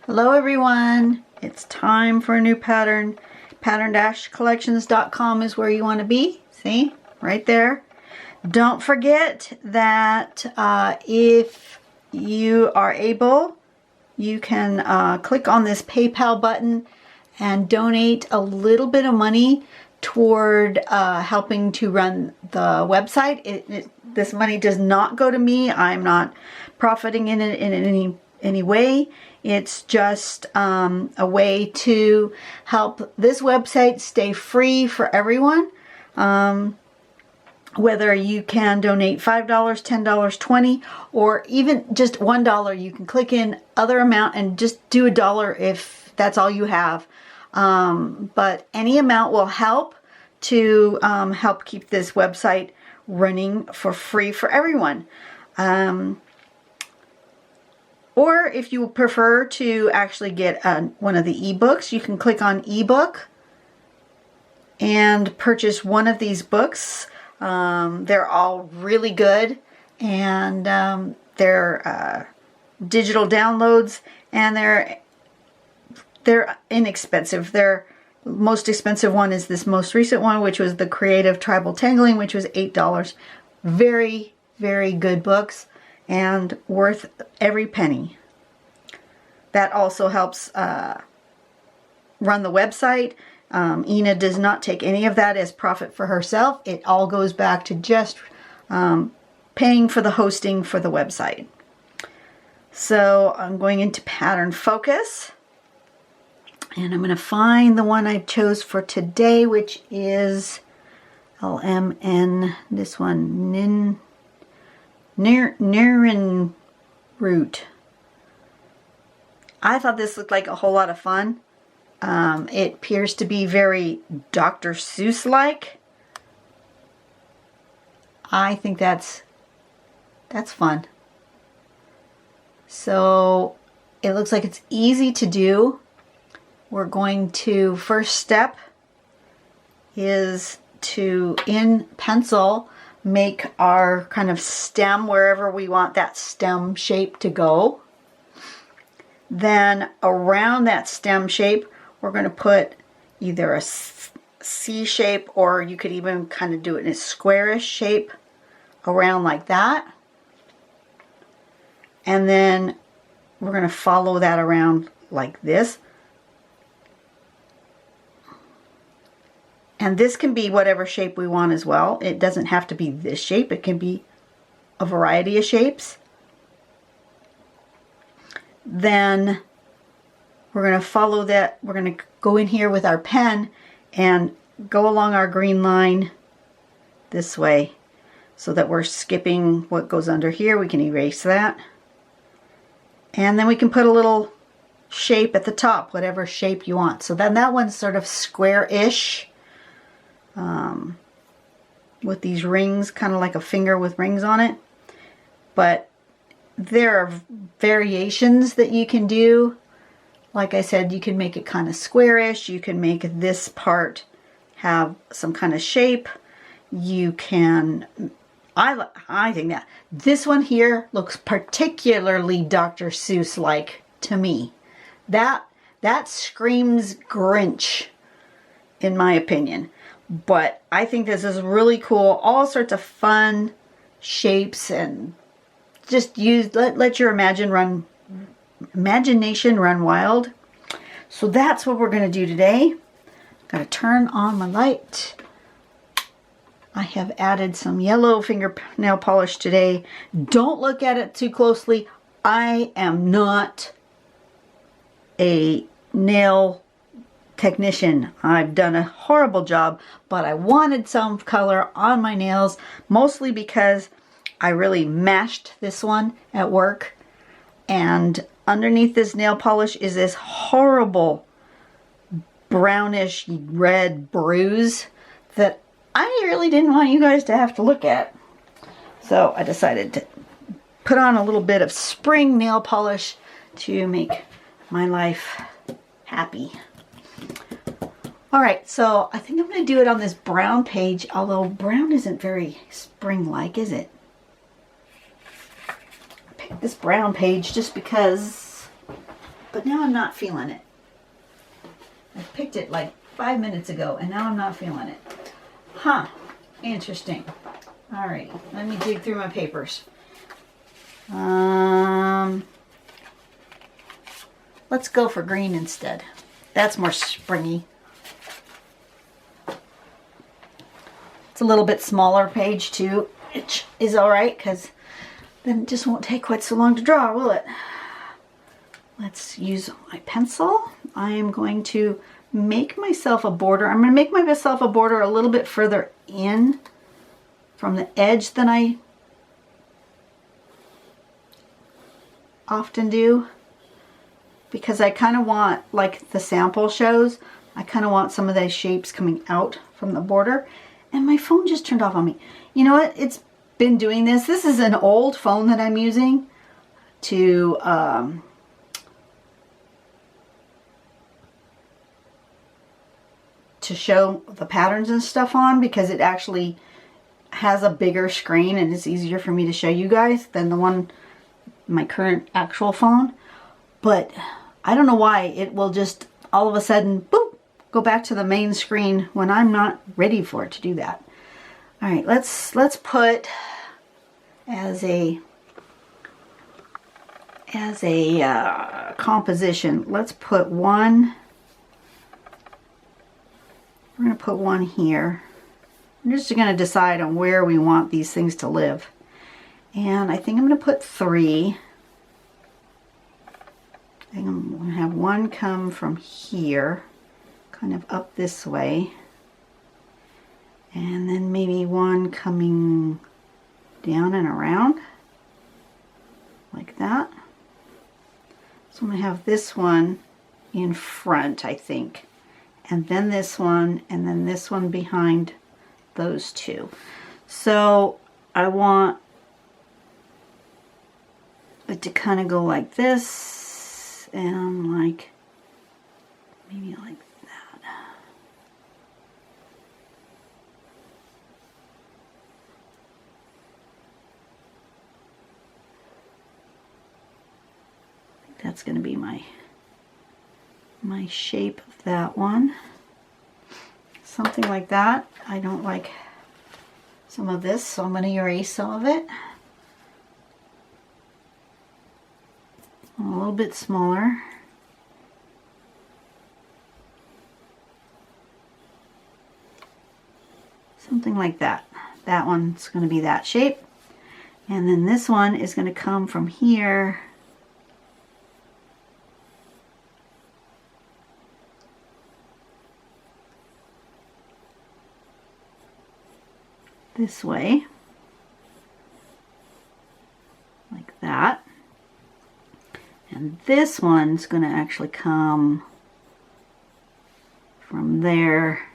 Hello everyone, it's time for a new pattern. Pattern-collections.com is where you want to be. See, right there. Don't forget that if you are able, you can click on this PayPal button and donate a little bit of money toward helping to run the website. This money does not go to me. I'm not profiting in it in any way. It's just a way to help this website stay free for everyone. Whether you can donate $5, $10, $20, or even just $1, you can click in other amount and just do $1 if that's all you have. But any amount will help to help keep this website running for free for everyone. Or if you prefer to actually get one of the ebooks, you can click on ebook and purchase one of these books. They're all really good, and they're digital downloads, and they're inexpensive. Their most expensive one is this most recent one, which was the Creative Tribal Tangling, which was $8. Very, very good books and worth every penny. That also helps run the website. Ina does not take any of that as profit for herself. It all goes back to just paying for the hosting for the website. So I'm going into pattern focus, and I'm going to find the one I chose for today, which is LMN, this one, Nirnroot. I thought this looked like a whole lot of fun. It appears to be very Dr. Seuss-like. I think that's fun. So it looks like it's easy to do. We're going to, first step is to, in pencil, make our kind of stem wherever we want that stem shape to go. Then around that stem shape, we're going to put either a C shape, or you could even kind of do it in a squarish shape around like that. And then we're going to follow that around like this. And this can be whatever shape we want as well. It doesn't have to be this shape. It can be a variety of shapes. Then we're going to follow that. We're going to go in here with our pen and go along our green line this way so that we're skipping what goes under here. We can erase that. And then we can put a little shape at the top, whatever shape you want. So then that one's sort of square-ish with these rings, kind of like a finger with rings on it. But there are variations that you can do. Like I said, you can make it kind of squarish. You can make this part have some kind of shape. You can, I think that this one here looks particularly Dr. Seuss-like to me. That screams Grinch, in my opinion. But I think this is really cool. All sorts of fun shapes, and just let your imagination run wild. So that's what we're going to do today. I'm going to turn on my light. I have added some yellow fingernail polish today. Don't look at it too closely. I am not a nail technician. I've done a horrible job, but I wanted some color on my nails, mostly because I really mashed this one at work, and underneath this nail polish is this horrible brownish red bruise that I really didn't want you guys to have to look at. So I decided to put on a little bit of spring nail polish to make my life happy. Alright, so I think I'm going to do it on this brown page, although brown isn't very spring-like, is it? I picked this brown page just because but now I'm not feeling it. I picked it like 5 minutes ago, and now I'm not feeling it. Huh, interesting. All right, let me dig through my papers. Let's go for green instead. That's more springy. It's a little bit smaller page too, which is all right because then it just won't take quite so long to draw, will it? Let's use my pencil. I am going to make myself a border. I'm going to make myself a border a little bit further in from the edge than I often do, because I kind of want, like the sample shows, I kind of want some of those shapes coming out from the border. And my phone just turned off on me. You know what? It's been doing this. This is an old phone that I'm using to show the patterns and stuff on, because it actually has a bigger screen and it's easier for me to show you guys than the one, my current actual phone. But I don't know why it will just all of a sudden, boop, go back to the main screen when I'm not ready for it to do that. All right, let's put as a composition, let's put one. We're going to put one here. I'm just going to decide on where we want these things to live. And I think I'm going to put 3. I think I'm going to have one come from here, kind of up this way. And then maybe one coming down and around, like that. So I'm going to have this one in front, I think. And then this one, and then this one behind those two. So I want it to kind of go like this, and like, maybe like that. I think that's going to be my shape of that one. Something like that. I don't like some of this, so I'm going to erase some of it. A little bit smaller. Something like that. That one's going to be that shape. And then this one is going to come from here this way, like that. And this one's going to actually come from there,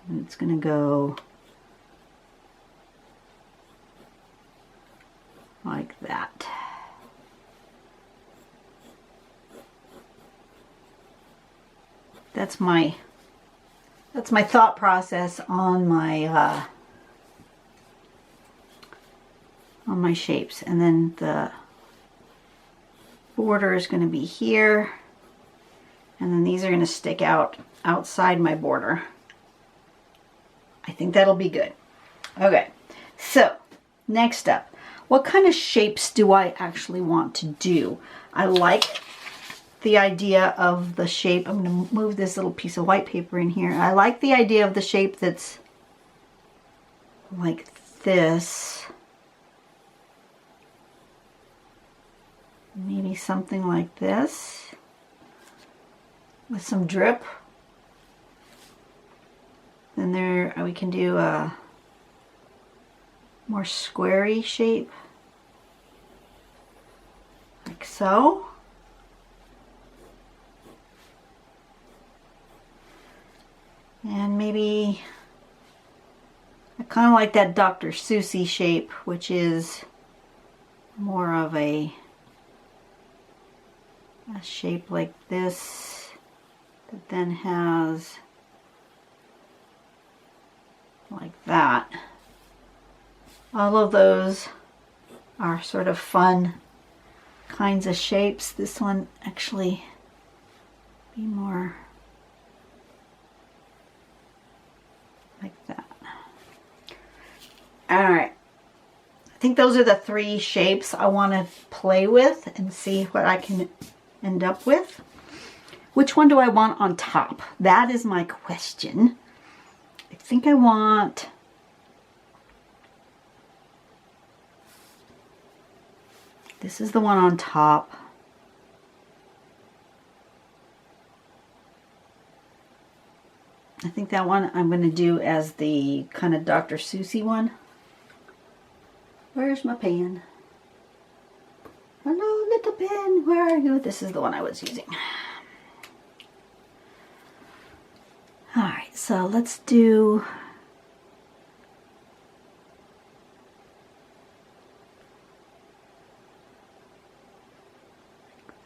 and it's going to go like that. That's my thought process on my shapes. And then the border is going to be here, and then these are going to stick out outside my border. I think that'll be good. Okay, so next up, what kind of shapes do I actually want to do? I like the idea of the shape. I'm going to move this little piece of white paper in here. I like the idea of the shape that's like this. Maybe something like this with some drip. Then there we can do a more squarey shape, like so. And maybe I kind of like that Dr. Seuss shape, which is more of a shape like this, that then has like that. All of those are sort of fun kinds of shapes. This one actually be more like that. All right. I think those are the 3 shapes I want to play with and see what I can end up with. Which one do I want on top? That is my question. I think I want... This is the one on top. I think that one I'm going to do as the kind of Dr. Seussy one. Where's my pen? Hello, little pen. Where are you? This is the one I was using. Alright, so let's do...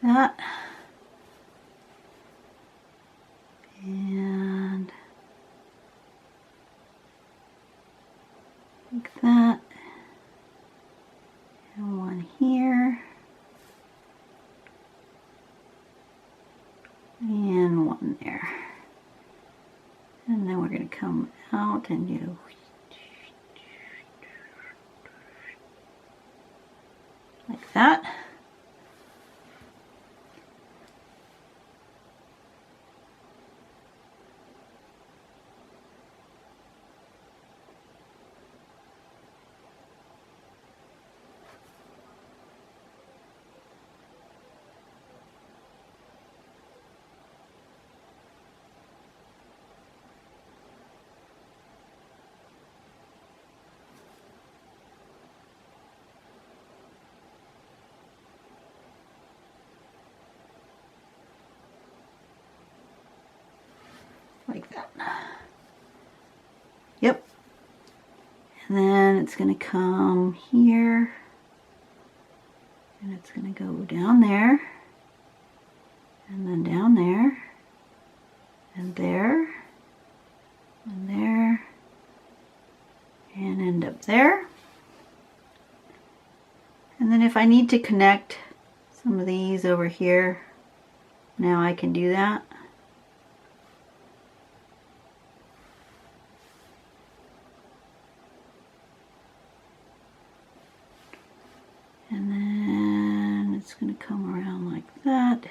that. And... like that. And one here. And one there. And then we're going to come out and do like that. Like that. Yep. And then it's going to come here. And it's going to go down there. And then down there. And there. And there. And end up there. And then if I need to connect some of these over here, now I can do that. And then it's going to come around like that.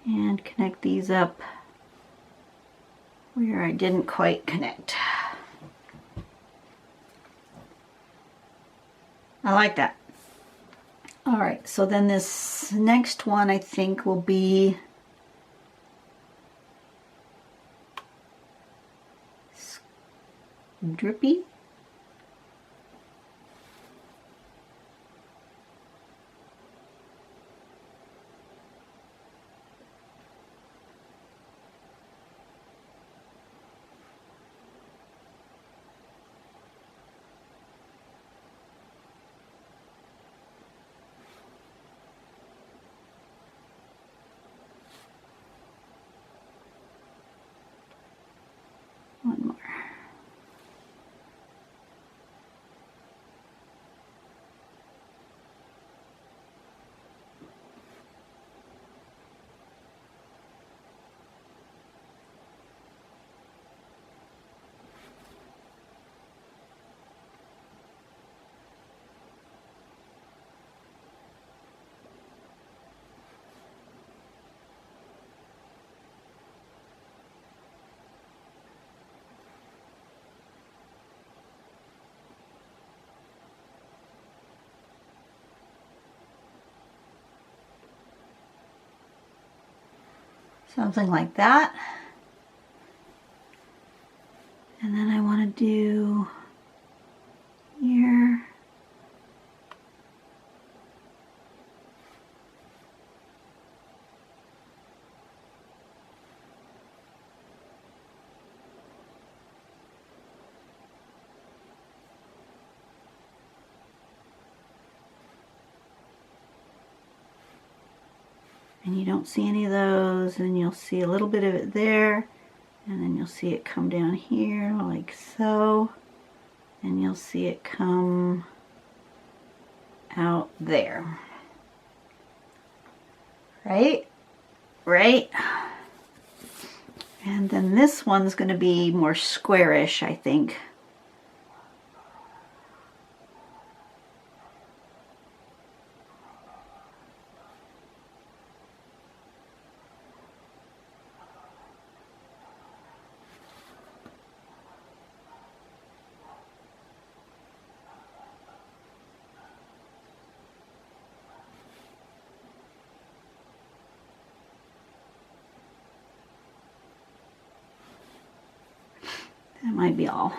And connect these up where I didn't quite connect. I like that. All right, so then this next one I think will be drippy. One more. Something like that. And then I want to do here. and you don't see any of those, and you'll see a little bit of it there, and then you'll see it come down here like so, and you'll see it come out there. Right? Right? And then this one's going to be more squarish, I think. That might be all.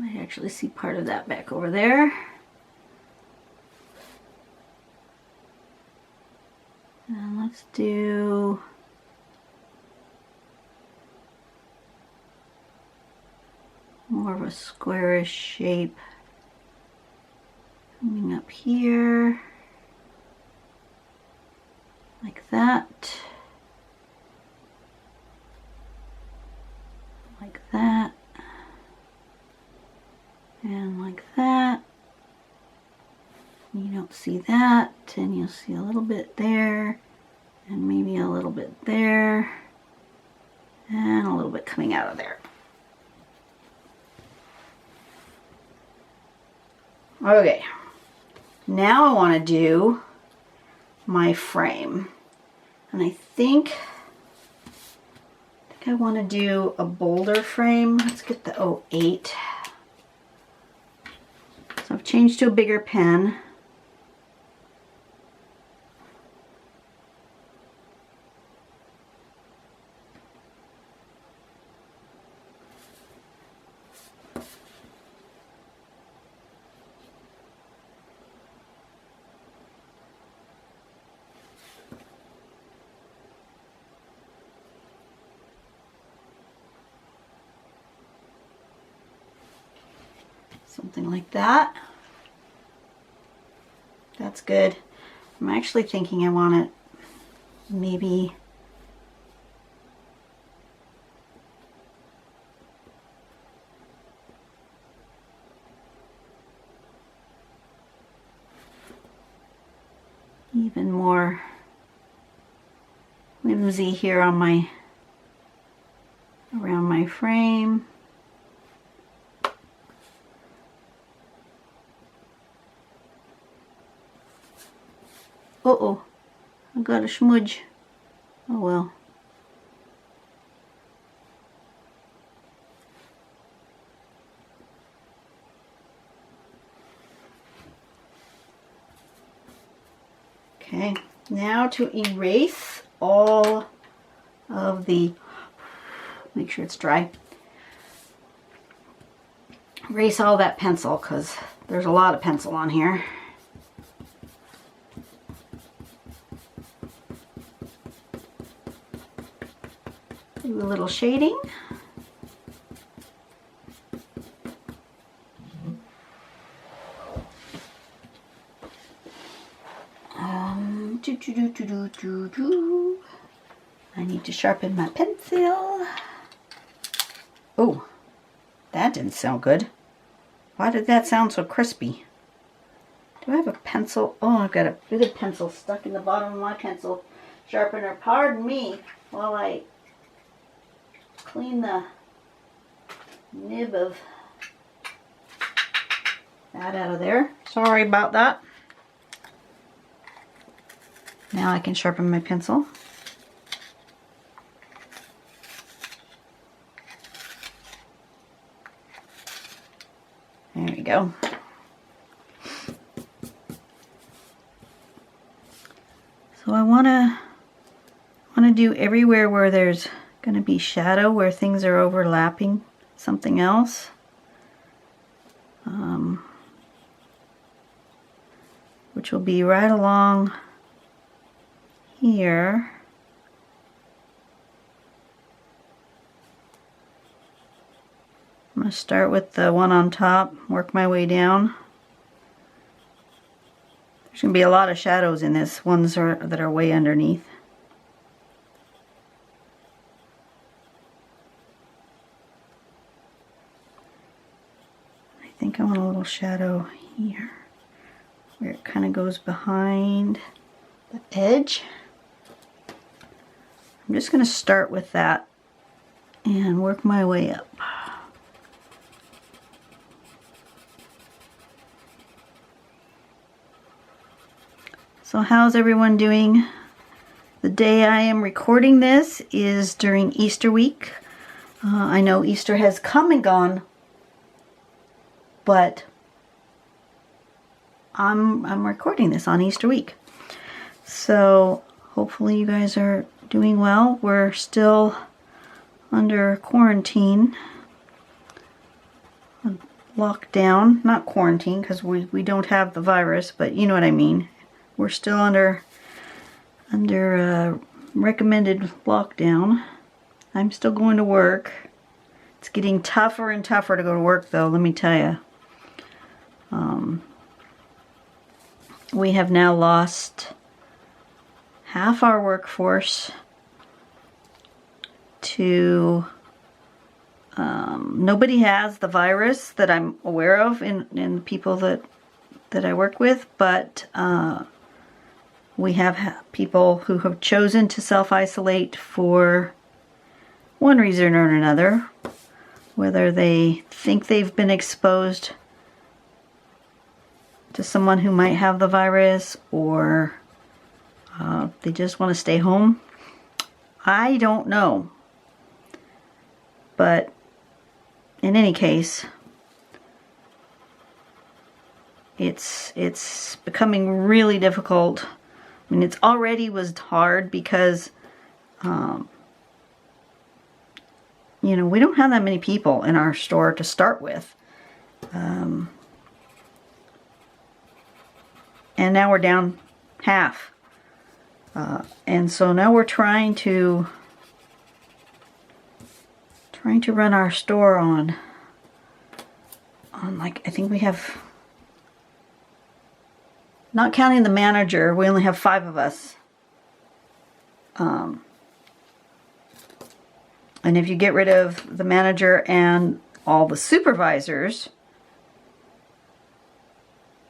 I actually see part of that back over there. And let's do more of a squarish shape coming up here, like that, like that, and like that. You don't see that, and you'll see a little bit there, and maybe a little bit there, and a little bit coming out of there. Okay, now I want to do my frame, and I think I want to do a bolder frame. Let's get the 08. So I've changed to a bigger pen. Something like that. That's good. I'm actually thinking I want it maybe even more whimsy here on my around my frame. Uh-oh, I got a smudge. Oh well. Okay, now to erase all of the, make sure it's dry. Erase all that pencil because there's a lot of pencil on here. Do a little shading. I need to sharpen my pencil. Oh, that didn't sound good. Why did that sound so crispy? Do I have a pencil? Oh, I've got a bit of pencil stuck in the bottom of my pencil sharpener. Pardon me while I clean the nib of that out of there. Sorry about that. Now I can sharpen my pencil. There we go. So I want to do everywhere where there's going to be shadow, where things are overlapping something else. Which will be right along here. I'm going to start with the one on top, work my way down. There's going to be a lot of shadows in this, ones that are way underneath. I think I want a little shadow here, where it kind of goes behind the edge. I'm just going to start with that and work my way up. So how's everyone doing? The day I am recording this is during Easter week. I know Easter has come and gone, but I'm recording this on Easter week. So hopefully you guys are doing well. We're still under quarantine. Lockdown, not quarantine because we don't have the virus, but you know what I mean. We're still under recommended lockdown. I'm still going to work. It's getting tougher and tougher to go to work though, let me tell you. We have now lost half our workforce to nobody has the virus that I'm aware of in the people that I work with, but we have people who have chosen to self-isolate for one reason or another, whether they think they've been exposed to someone who might have the virus, or they just want to stay home. I don't know. But in any case, it's becoming really difficult. I mean, it's already was hard because, you know, we don't have that many people in our store to start with. And now we're down half. And so now we're trying to run our store on like, I think we have, not counting the manager, we only have 5 of us. And if you get rid of the manager and all the supervisors,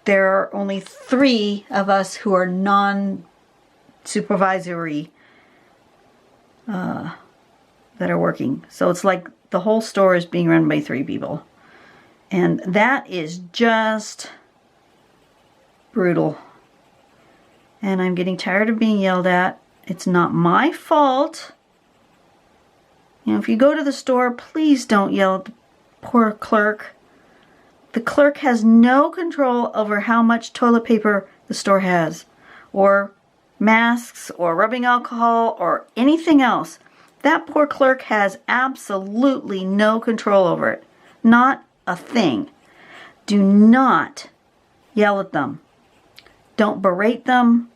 there are only 3 of us who are non-supervisory that are working. So it's like the whole store is being run by 3 people. And that is just brutal. And I'm getting tired of being yelled at. It's not my fault. You know, if you go to the store, please don't yell at the poor clerk. The clerk has no control over how much toilet paper the store has, or masks, or rubbing alcohol, or anything else. That poor clerk has absolutely no control over it. Not a thing. Do not yell at them. Don't berate them.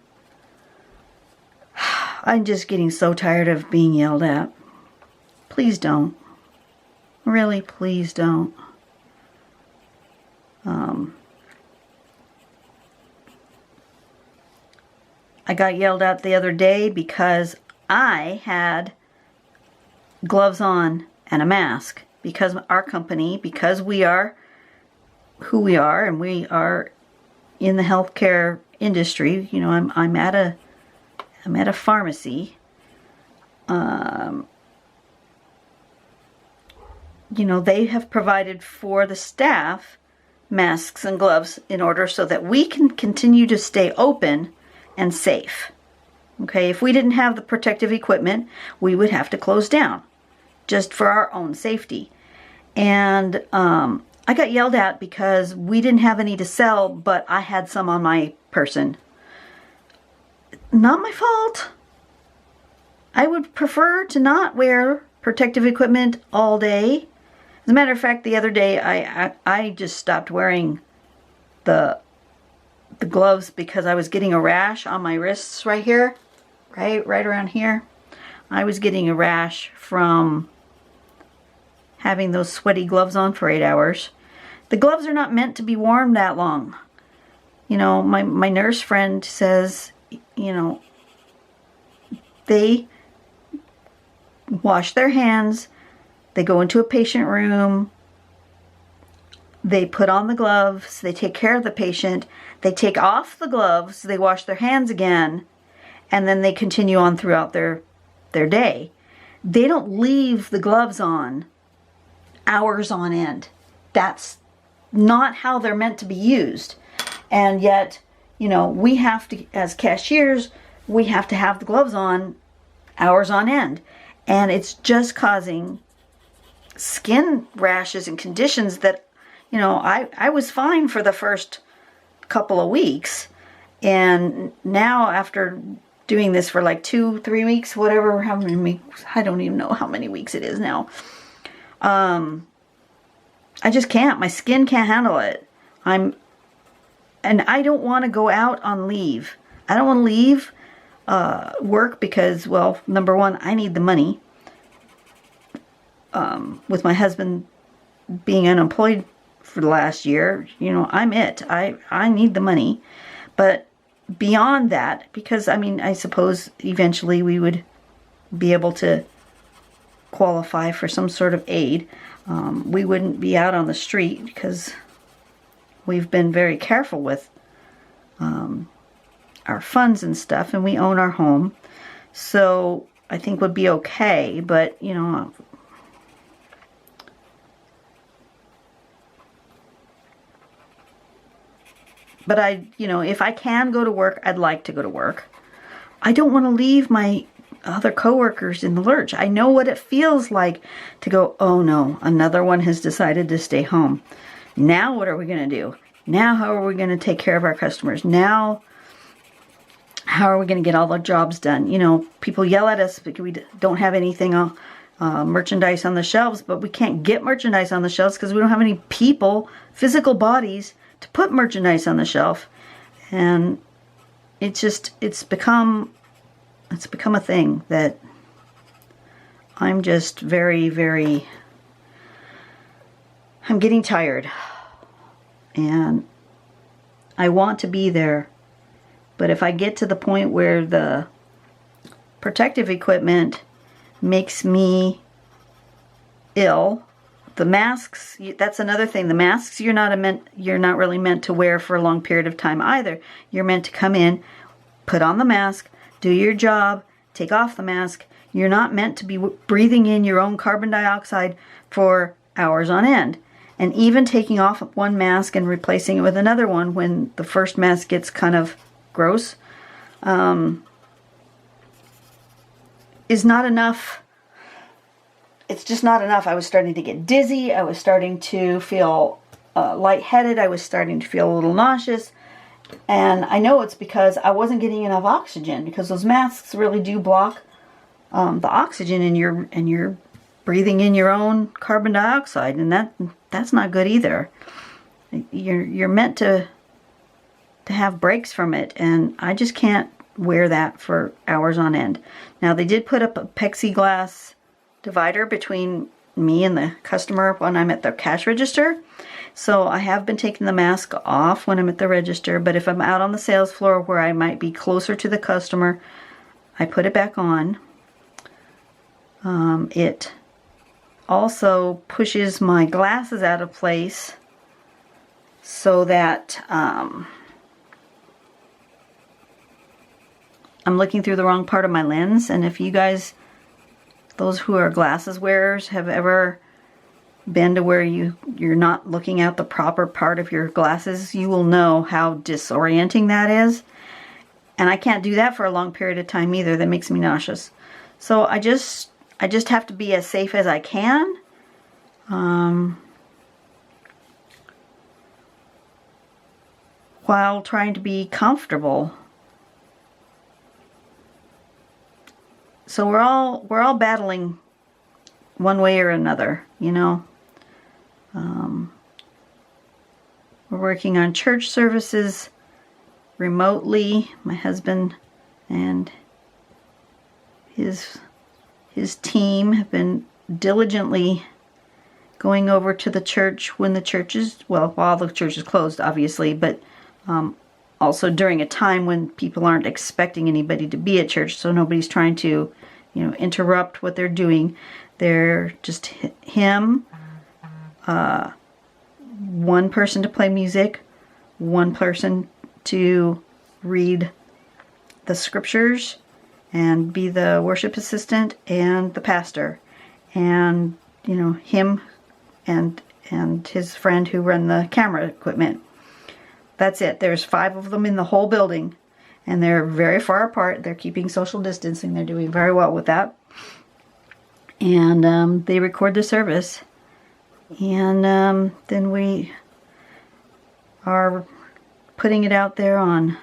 I'm just getting so tired of being yelled at. Please don't. Really, please don't. I got yelled at the other day because I had gloves on and a mask, because our company, because we are who we are, and we are in the healthcare industry. You know, I'm at a pharmacy. You know, they have provided for the staff masks and gloves in order so that we can continue to stay open and safe. Okay, if we didn't have the protective equipment, we would have to close down just for our own safety. And I got yelled at because we didn't have any to sell, but I had some on my person. not my fault. I would prefer to not wear protective equipment all day. As a matter of fact, the other day I just stopped wearing the gloves because I was getting a rash on my wrists right here, right around here. I was getting a rash from having those sweaty gloves on for 8 hours. The gloves are not meant to be worn that long. You know, my nurse friend says, you know, they wash their hands, they go into a patient room, they put on the gloves, they take care of the patient, they take off the gloves, they wash their hands again, and then they continue on throughout their day. They don't leave the gloves on hours on end. That's not how they're meant to be used. And yet, you know, we have to, as cashiers, we have to have the gloves on hours on end. And it's just causing skin rashes and conditions that, you know, I was fine for the first couple of weeks. And now after doing this for like 2-3 weeks, whatever, how many weeks, I don't even know how many weeks it is now. I just can't. My skin can't handle it. And I don't want to go out on leave. I don't want to leave work because, well, number one, I need the money. With my husband being unemployed for the last year, you know, I'm it. I need the money. But beyond that, because, I mean, I suppose eventually we would be able to qualify for some sort of aid. We wouldn't be out on the street because we've been very careful with our funds and stuff, and we own our home. So I think would be okay, but, you know, but you know, if I can go to work, I'd like to go to work. I don't want to leave my other coworkers in the lurch. I know what it feels like to go, oh no, another one has decided to stay home. Now what are we going to do? Now how are we going to take care of our customers? Now how are we going to get all the jobs done? You know, people yell at us because we don't have anything merchandise on the shelves, but we can't get merchandise on the shelves because we don't have any people, physical bodies, to put merchandise on the shelf. And it's become a thing that I'm just very, I'm getting tired. And I want to be there. But if I get to the point where the protective equipment makes me ill, the masks, that's another thing. The masks you're not really meant to wear for a long period of time either. You're meant to come in, put on the mask, do your job, take off the mask. You're not meant to be breathing in your own carbon dioxide for hours on end. And even taking off one mask and replacing it with another one when the first mask gets kind of gross is not enough. It's just not enough. I was starting to get dizzy. I was starting to feel lightheaded. I was starting to feel a little nauseous. And I know it's because I wasn't getting enough oxygen, because those masks really do block the oxygen, and you're breathing in your own carbon dioxide, and that's not good either. You're meant to have breaks from it, and I just can't wear that for hours on end. Now, they did put up a plexiglass divider between me and the customer when I'm at the cash register. So I have been taking the mask off when I'm at the register, but if I'm out on the sales floor where I might be closer to the customer, I put it back on. It also pushes my glasses out of place so that I'm looking through the wrong part of my lens. And if you guys, those who are glasses wearers, have ever been to where you're not looking at the proper part of your glasses, you will know how disorienting that is. And I can't do that for a long period of time either. That makes me nauseous. So I just have to be as safe as I can. While trying to be comfortable. So we're all battling one way or another, you know. We're working on church services remotely. My husband and his team have been diligently going over to the church when the church is, well, while the church is closed, obviously, but also during a time when people aren't expecting anybody to be at church, so nobody's trying to, you know, interrupt what they're doing. They're just him, one person to play music, one person to read the scriptures and be the worship assistant, and the pastor, and, you know, him and his friend who run the camera equipment. That's it. There's 5 of them in the whole building, and they're very far apart. They're keeping social distancing. They're doing very well with that. And they record the service, and then we are putting it out there on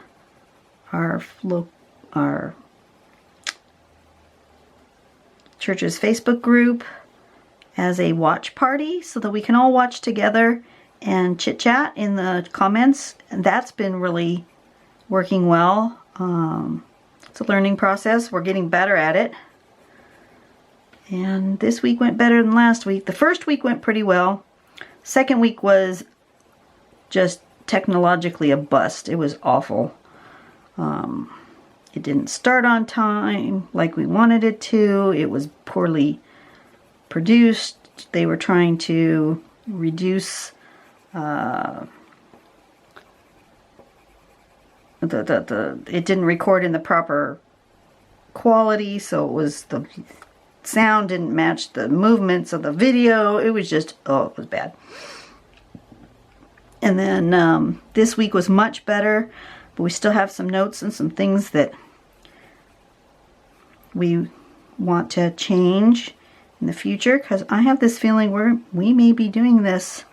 our church's Facebook group as a watch party, so that we can all watch together and chit chat in the comments. And that's been really working well. It's a learning process. We're getting better at it. And this week went better than last week. The first week went pretty well. Second week was just technologically a bust. It was awful. It didn't start on time like we wanted it to. It was poorly produced. They were trying to reduce it didn't record in the proper quality, so it was, the sound didn't match the movements of the video. It was just, oh, it was bad. And then this week was much better, but we still have some notes and some things that we want to change in the future, because I have this feeling we may be doing this,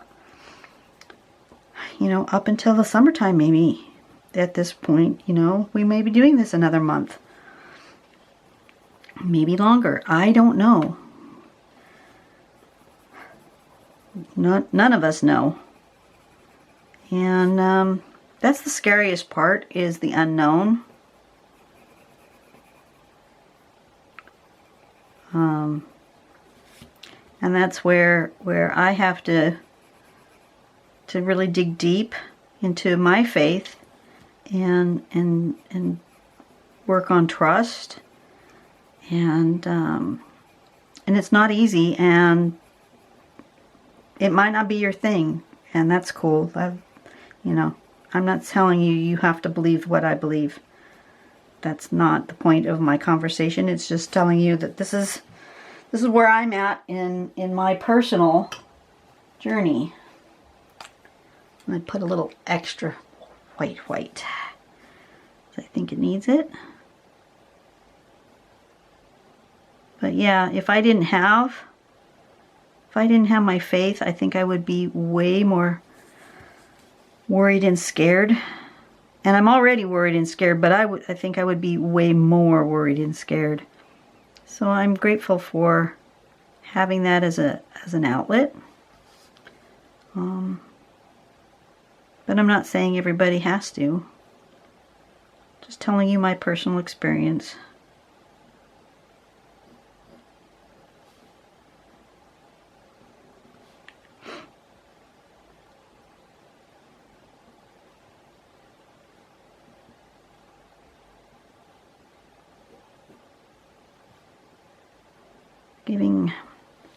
you know, up until the summertime, maybe. At this point, you know, we may be doing this another month, maybe longer. I don't know. None of us know. And that's the scariest part, is the unknown. And that's where I have to really dig deep into my faith and work on trust. And it's not easy, and it might not be your thing, and that's cool. You know, I'm not telling you have to believe what I believe. That's not the point of my conversation. It's just telling you that this is where I'm at in my personal journey. And I put a little extra white. I think it needs it. But yeah, if I didn't have my faith, I think I would be way more worried and scared. And I'm already worried and scared, but I think I would be way more worried and scared. So I'm grateful for having that as an outlet. But I'm not saying everybody has to. Just telling you my personal experience.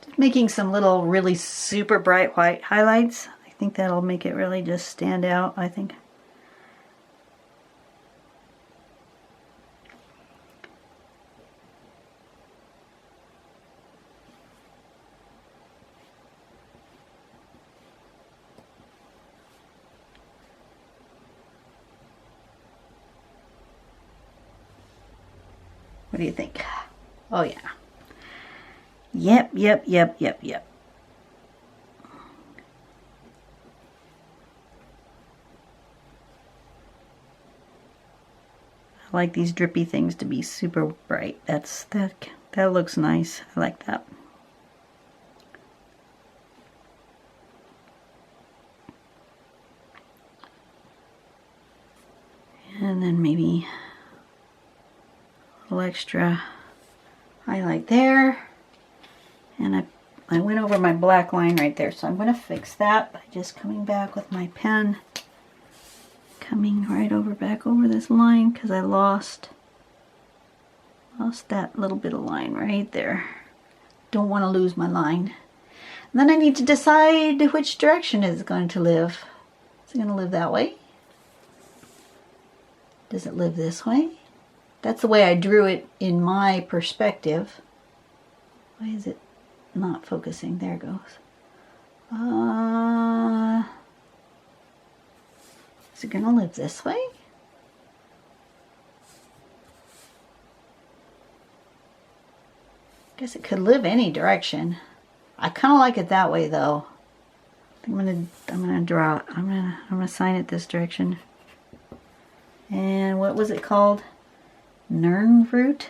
Just making some little really super bright white highlights. I think that'll make it really just stand out, I think. What do you think? Oh yeah. Yep. I like these drippy things to be super bright. That looks nice. I like that. And then maybe a little extra highlight there. And I went over my black line right there, so I'm going to fix that by just coming back with my pen, coming right over back over this line, because I lost that little bit of line right there. Don't want to lose my line. And then I need to decide which direction it's going to live. Is it going to live that way? Does it live this way? That's the way I drew it in my perspective. Why is it not focusing? There it goes. Is it going to live this way? Guess it could live any direction. I kind of like it that way though. I'm gonna draw it. I'm gonna sign it this direction. And what was it called? Nirnroot.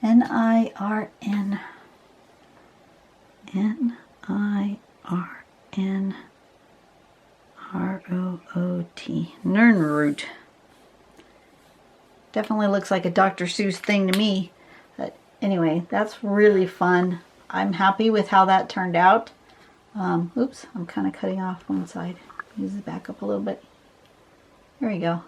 N-I-R-N. N-I-R-N-R-O-O-T. Nirnroot. Definitely looks like a Dr. Seuss thing to me. But anyway, that's really fun. I'm happy with how that turned out. Oops, I'm kind of cutting off one side. Use it back up a little bit. There we go.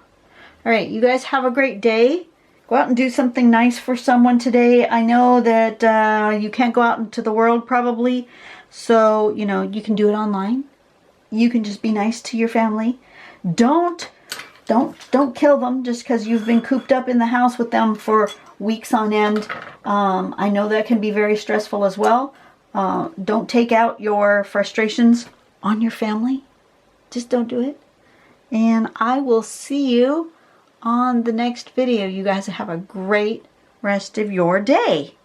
All right, you guys have a great day. Go out and do something nice for someone today. I know that you can't go out into the world probably, so you know you can do it online. You can just be nice to your family. Don't kill them just because you've been cooped up in the house with them for weeks on end. I know that can be very stressful as well. Don't take out your frustrations on your family. Just don't do it. And I will see you on the next video. You guys have a great rest of your day.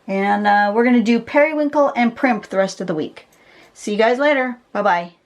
And we're going to do periwinkle and primp the rest of the week. See you guys later. Bye-bye.